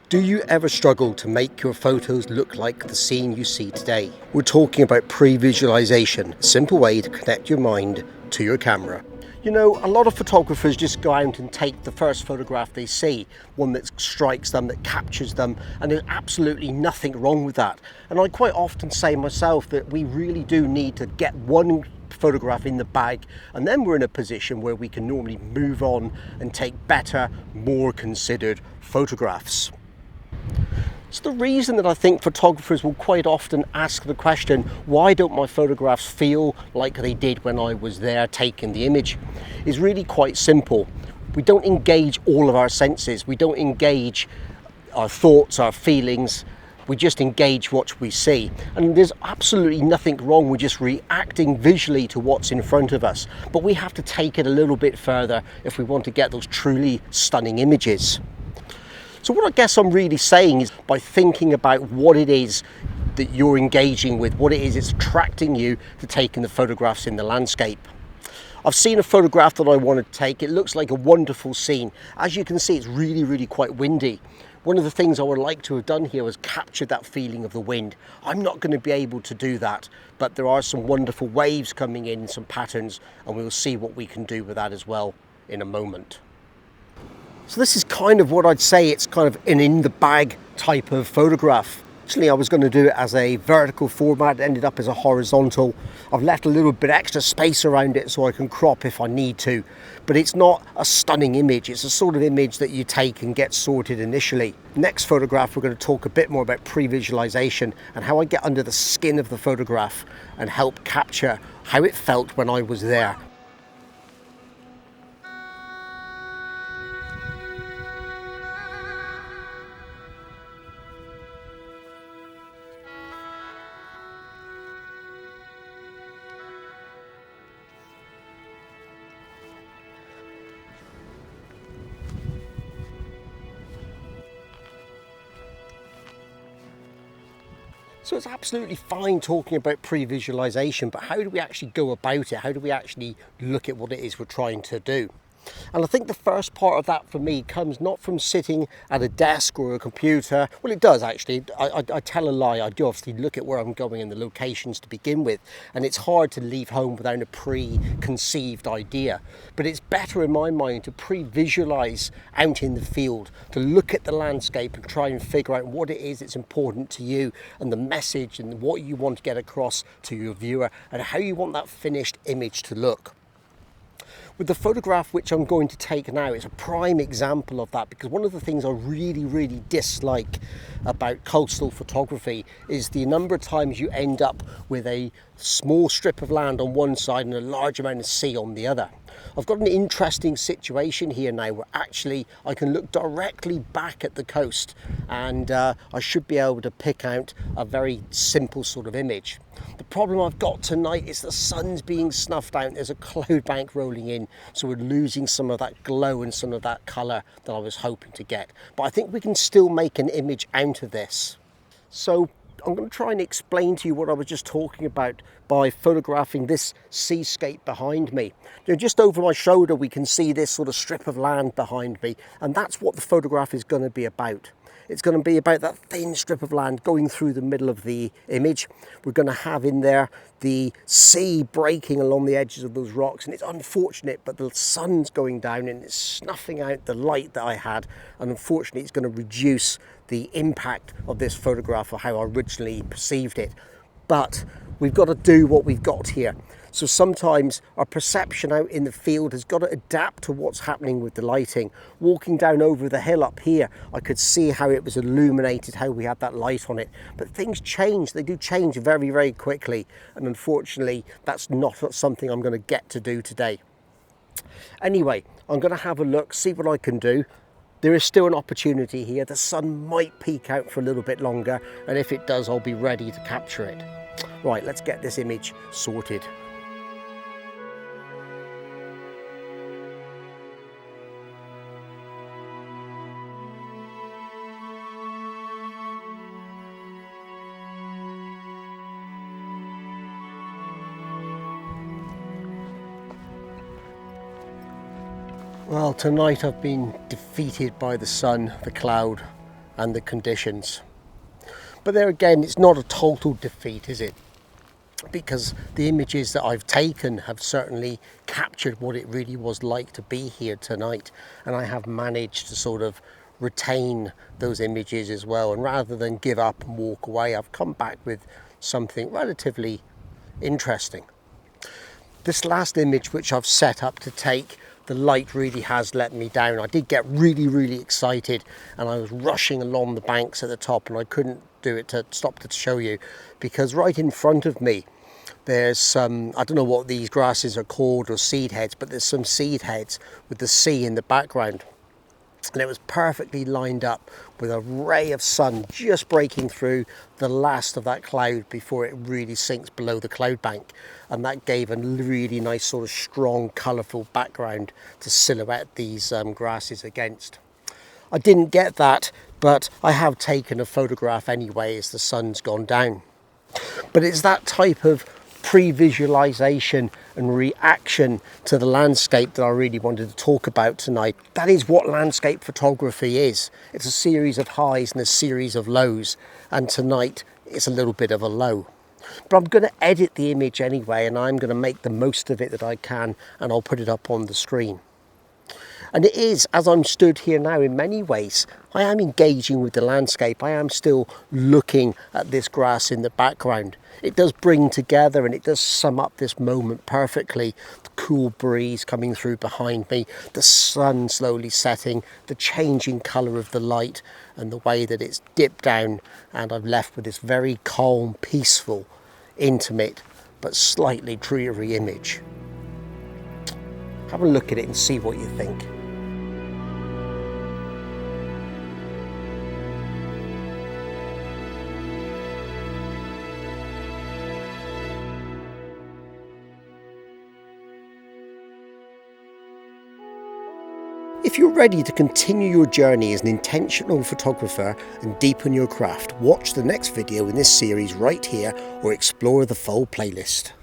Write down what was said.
Do you ever struggle to make your photos look like the scene you see today? We're talking about pre-visualisation, a simple way to connect your mind to your camera. You know, a lot of photographers just go out and take the first photograph they see, one that strikes them, that captures them, and there's absolutely nothing wrong with that. And I quite often say myself that we really do need to get one photograph in the bag, and then we're in a position where we can normally move on and take better, more considered photographs. It's the reason that I think photographers will quite often ask the question, why don't my photographs feel like they did when I was there taking the image? Is really quite simple. We don't engage all of our senses. We don't engage our thoughts, our feelings. We just engage what we see. And there's absolutely nothing wrong with just reacting visually to what's in front of us. But we have to take it a little bit further if we want to get those truly stunning images. So what I guess I'm really saying is, by thinking about what it is that you're engaging with, what it is that's attracting you to taking the photographs in the landscape. I've seen a photograph that I want to take. It looks like a wonderful scene. As you can see, it's really quite windy. One of the things I would like to have done here was capture that feeling of the wind. I'm not going to be able to do that, but there are some wonderful waves coming in, some patterns, and we'll see what we can do with that as well in a moment. So this is kind of what I'd say, it's kind of an in the bag type of photograph. Actually, I was going to do it as a vertical format, it ended up as a horizontal. I've left a little bit extra space around it so I can crop if I need to. But it's not a stunning image, it's a sort of image that you take and get sorted initially. Next photograph, we're going to talk a bit more about pre-visualisation and how I get under the skin of the photograph and help capture how it felt when I was there. So it's absolutely fine talking about pre-visualisation, but how do we actually go about it? How do we actually look at what it is we're trying to do? And I think the first part of that for me comes not from sitting at a desk or a computer. Well, it does actually. I tell a lie. I do obviously look at where I'm going and the locations to begin with. And it's hard to leave home without a preconceived idea. But it's better in my mind to pre-visualise out in the field, to look at the landscape and try and figure out what it is that's important to you and the message and what you want to get across to your viewer and how you want that finished image to look. With the photograph which I'm going to take now, it's a prime example of that, because one of the things I really dislike about coastal photography is the number of times you end up with a small strip of land on one side and a large amount of sea on the other. I've got an interesting situation here now where actually I can look directly back at the coast and I should be able to pick out a very simple sort of image. The problem I've got tonight is the sun's being snuffed out. There's a cloud bank rolling in, so we're losing some of that glow and some of that colour that I was hoping to get. But I think we can still make an image out of this. So I'm going to try and explain to you what I was just talking about by photographing this seascape behind me. You know, just over my shoulder we can see this sort of strip of land behind me, and that's what the photograph is going to be about. It's going to be about that thin strip of land going through the middle of the image. We're going to have in there the sea breaking along the edges of those rocks, and it's unfortunate, but the sun's going down and it's snuffing out the light that I had, and unfortunately it's going to reduce the impact of this photograph or how I originally perceived it. But we've got to do what we've got here. So sometimes our perception out in the field has got to adapt to what's happening with the lighting. Walking down over the hill up here, I could see how it was illuminated, how we had that light on it. But things change, they do change very quickly. And unfortunately, that's not something I'm going to get to do today. Anyway, I'm going to have a look, see what I can do. There is still an opportunity here. The sun might peek out for a little bit longer, and if it does, I'll be ready to capture it. Right, let's get this image sorted. Well, tonight I've been defeated by the sun, the cloud, and the conditions. But there again, it's not a total defeat, is it? Because the images that I've taken have certainly captured what it really was like to be here tonight, and I have managed to sort of retain those images as well. And rather than give up and walk away, I've come back with something relatively interesting. This last image which I've set up to take, the light really has let me down. I did get really excited, and I was rushing along the banks at the top, and I couldn't do it to stop to show you, because right in front of me there's some, I don't know what these grasses are called or seed heads, but there's some seed heads with the sea in the background, and it was perfectly lined up with a ray of sun just breaking through the last of that cloud before it really sinks below the cloud bank, and that gave a really nice sort of strong colourful background to silhouette these grasses against. I didn't get that, but I have taken a photograph anyway as the sun's gone down. But it's that type of pre-visualisation and reaction to the landscape that I really wanted to talk about tonight. That is what landscape photography is. It's a series of highs and a series of lows, and tonight it's a little bit of a low. But I'm going to edit the image anyway, and I'm going to make the most of it that I can, and I'll put it up on the screen. And it is, as I'm stood here now, in many ways, I am engaging with the landscape. I am still looking at this grass in the background. It does bring together, and it does sum up this moment perfectly. The cool breeze coming through behind me, the sun slowly setting, the changing colour of the light, and the way that it's dipped down, and I'm left with this very calm, peaceful, intimate, but slightly dreary image. Have a look at it and see what you think. If you're ready to continue your journey as an intentional photographer and deepen your craft, watch the next video in this series right here, or explore the full playlist.